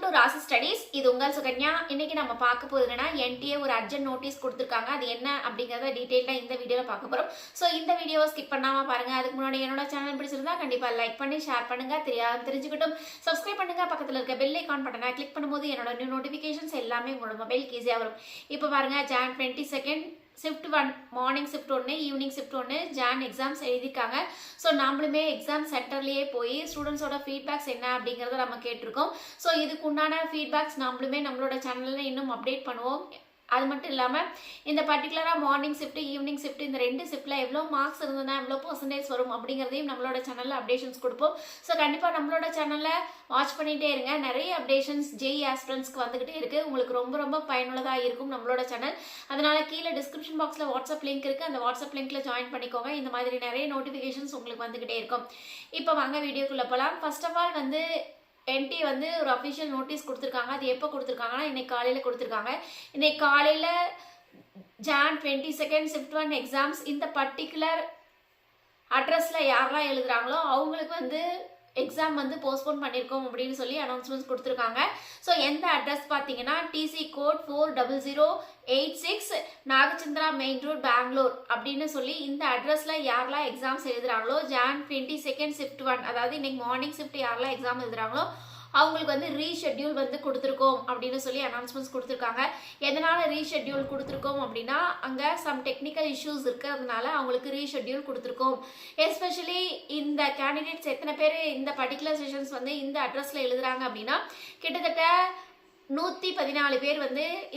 To ராசி studies. இது உங்கள் சுகன்யா. இன்னைக்கு நம்ம பார்க்க போகுது என்னன்னா, என்டிஏ ஒரு அர்ஜென்ட் நோட்டீஸ் கொடுத்துருக்காங்க. அது என்ன அப்படிங்கறத டீடைலா இந்த வீடியோல பார்க்க போறோம். ஸோ இந்த வீடியோவை ஸ்கிப் பண்ணாம பாருங்க. அதுக்கு முன்னாடி என்னோட சேனல் பிடிச்சிருந்தா கண்டிப்பா லைக் பண்ணி ஷேர் பண்ணுங்க. தெரிஞ்சுக்கிட்டும் சப்ஸ்கிரைப் பண்ணுங்க. பக்கத்துல இருக்க பெல் ஐகான் பட்டனை கிளிக் பண்ணும்போது என்னோட நியூ நோட்டிபிகேஷன்ஸ் எல்லாமே உங்களோட மொபைலுக்கு ஈஸியா வரும். இப்போ பாருங்க, Jan 22 shift 1 morning shift 1 evening shift 1 John exams எழுதிருக்காங்க. ஸோ நம்மளுமே எக்ஸாம் சென்டர்லேயே போய் ஸ்டூடெண்ட்ஸோட ஃபீட்பேக்ஸ் என்ன அப்படிங்கிறத நம்ம கேட்டிருக்கோம். ஸோ இதுக்கு உண்டான ஃபீட்பேக்ஸ் நம்மளுமே நம்மளோட சேனலில் இன்னும் அப்டேட் பண்ணுவோம். அது மட்டும் இல்லாமல் இந்த பர்டிகுலராக மார்னிங் ஷிஃப்ட் ஈவினிங் ஷிஃப்ட் இந்த ரெண்டு ஷிஃப்ட்டில் எவ்வளோ மார்க்ஸ் இருந்ததுன்னா எவ்வளோ பர்சன்டேஜ் வரும் அப்படிங்கிறதையும் நம்மளோட சேனலில் அப்டேஷன்ஸ் கொடுப்போம். ஸோ கண்டிப்பாக நம்மளோட சேனலில் வாட்ச் பண்ணிகிட்டே இருங்க. நிறைய அப்டேஷன்ஸ் ஜேஇ ஆஸ்பிரண்ட்ஸ்க்கு வந்துகிட்டே இருக்குது. உங்களுக்கு ரொம்ப ரொம்ப பயனுள்ளதாக இருக்கும் நம்மளோட சேனல். அதனால கீழே டிஸ்கிரிப்ஷன் பாக்ஸில் வாட்ஸ்அப் லிங்க் இருக்குது. அந்த வாட்ஸ்அப் லிங்க்ல ஜாயின் பண்ணிக்கோங்க. இந்த மாதிரி நிறைய நோட்டிஃபிகேஷன்ஸ் உங்களுக்கு வந்துகிட்டே இருக்கும். இப்போ வாங்க வீடியோக்குள்ளே போகலாம். ஃபர்ஸ்ட் ஆஃப் ஆல் என்டி ஒரு அஃபிஷியல் நோட்டீஸ் கொடுத்துருக்காங்க. அது எப்போ கொடுத்துருக்காங்கன்னா இன்னைக்கு காலையில் கொடுத்துருக்காங்க. இன்னைக்கு காலையில் Jan 22 ஷிஃப்ட் 1 எக்ஸாம்ஸ் இந்த பர்டிகுலர் அட்ரஸில் யாரெல்லாம் எழுதுறாங்களோ அவங்களுக்கு எக்ஸாம் போஸ்ட்போன் பண்ணியிருக்கோம் அப்படின்னு சொல்லி அனௌன்ஸ்மெண்ட்ஸ் கொடுத்துருக்காங்க. ஸோ எந்த அட்ரஸ் பார்த்தீங்கன்னா DC code 40086 Nagachandra main road Bangalore அப்படின்னு சொல்லி இந்த அட்ரஸில் யாரெல்லாம் எக்ஸாம்ஸ் எழுதுறாங்களோ Jan 22 ஷிஃப்ட் 1 அதாவது இன்னைக்கு மார்னிங் ஷிஃப்ட் யாரெல்லாம் எக்ஸாம் எழுதுறாங்களோ அவங்களுக்கு ரீஷெட்யூல் கொடுத்துருக்கோம் அப்படின்னு சொல்லி அனௌன்ஸ்மெண்ட்ஸ் கொடுத்துருக்காங்க. எதனால ரீஷெட்யூல் கொடுத்துருக்கோம் அப்படின்னா அங்கே சம் டெக்னிக்கல் இஷ்யூஸ் இருக்கு. அதனால அவங்களுக்கு ரீஷெட்யூல் கொடுத்துருக்கோம். எஸ்பெஷலி இந்த கேண்டிடேட்ஸ் எத்தனை பேர் இந்த பர்டிகுலர் செஷன்ஸ் இந்த அட்ரஸ்ல எழுதுறாங்க அப்படின்னா கிட்டத்தட்ட 114 பேர்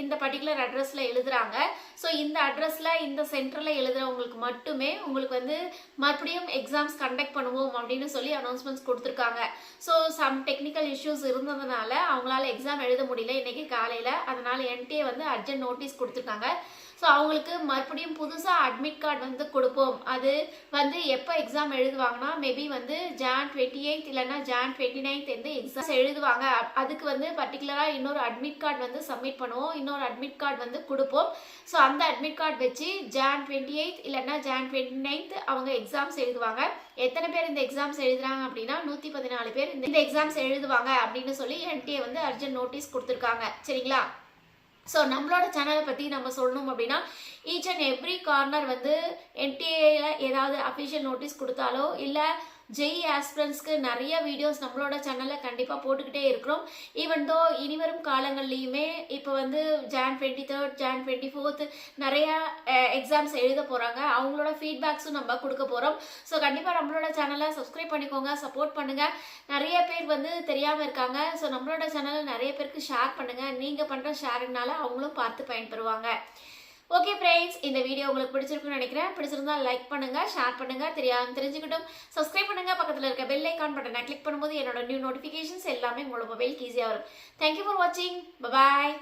இந்த பர்டிகுலர் அட்ரஸ்ல எழுதுறாங்க. ஸோ இந்த அட்ரஸ்ல இந்த சென்டர்ல எழுதுறவங்களுக்கு மட்டுமே உங்களுக்கு மறுபடியும் எக்ஸாம்ஸ் கண்டக்ட் பண்ணுவோம் அப்படின்னு சொல்லி அனௌன்ஸ்மெண்ட்ஸ் கொடுத்துருக்காங்க. ஸோ சம் டெக்னிக்கல் இஷ்யூஸ் இருந்ததுனால அவங்களால எக்ஸாம் எழுத முடியல இன்னைக்கு காலையில. அதனால என்டிஏ அர்ஜென்ட் நோட்டீஸ் கொடுத்துருக்காங்க. ஸோ அவங்களுக்கு மறுபடியும் புதுசாக அட்மிட் கார்டு கொடுப்போம். அது எப்போ எக்ஸாம் எழுதுவாங்கன்னா மேபி Jan 28 இல்லைன்னா Jan 29 எக்ஸாம்ஸ் எழுதுவாங்க. அதுக்கு பர்டிகுலராக இன்னொரு அட்மிட் கார்டு சப்மிட் பண்ணுவோம். இன்னொரு அட்மிட் கார்டு கொடுப்போம். ஸோ அந்த அட்மிட் கார்டு வச்சு Jan 28 இல்லைன்னா Jan 29 அவங்க எக்ஸாம்ஸ் எழுதுவாங்க. எத்தனை பேர் இந்த எக்ஸாம்ஸ் எழுதுறாங்க அப்படின்னா 114 பேர் இந்த எக்ஸாம்ஸ் எழுதுவாங்க அப்படின்னு சொல்லி என்டிஏ அர்ஜென்ட் நோட்டீஸ் கொடுத்துருக்காங்க. சரிங்களா? ஸோ நம்மளோட சேனலை பற்றி நம்ம சொல்லணும் அப்படின்னா ஈச் அண்ட் எவ்ரி கார்னர் என்டிஏல ஏதாவது அஃபிஷியல் நோட்டீஸ் கொடுத்தாலோ இல்லை ஜேஇ ஆஸ்பிரண்ட்ஸ்க்கு நிறைய வீடியோஸ் நம்மளோட சேனலில் கண்டிப்பாக போட்டுக்கிட்டே இருக்கிறோம். ஈவன் தோ இனிவரும் காலங்கள்லையுமே இப்போ Jan 23 Jan 24 நிறையா எக்ஸாம்ஸ் எழுத போகிறாங்க. அவங்களோட ஃபீட்பேக்ஸும் நம்ம கொடுக்க போகிறோம். ஸோ கண்டிப்பாக நம்மளோட சேனலை சப்ஸ்கிரைப் பண்ணிக்கோங்க, சப்போர்ட் பண்ணுங்கள். நிறைய பேர் தெரியாமல் இருக்காங்க. ஸோ நம்மளோட சேனலை நிறைய பேருக்கு ஷேர் பண்ணுங்கள். நீங்கள் பண்ணுற ஷேருனால அவங்களும் பார்த்து பயன்பெறுவாங்க. ஓகே ஃப்ரெண்ட்ஸ், இந்த வீடியோ உங்களுக்கு பிடிச்சிருக்குன்னு நினைக்கிறேன். பிடிச்சிருந்தா லைக் பண்ணுங்க, ஷேர் பண்ணுங்க. தெரிஞ்சுக்கிட்டும் சப்ஸ்கிரைப் பண்ணுங்க. பக்கத்தில் இருக்க பெல் ஐகான் பட்டனை கிளிக் பண்ணும்போது என்னோட நியூ நோட்டிஃபிகேஷன்ஸ் எல்லாமே உங்களோட மொபைலுக்கு ஈஸியாக வரும். தேங்க்யூ ஃபார் வாட்சிங். பாய்.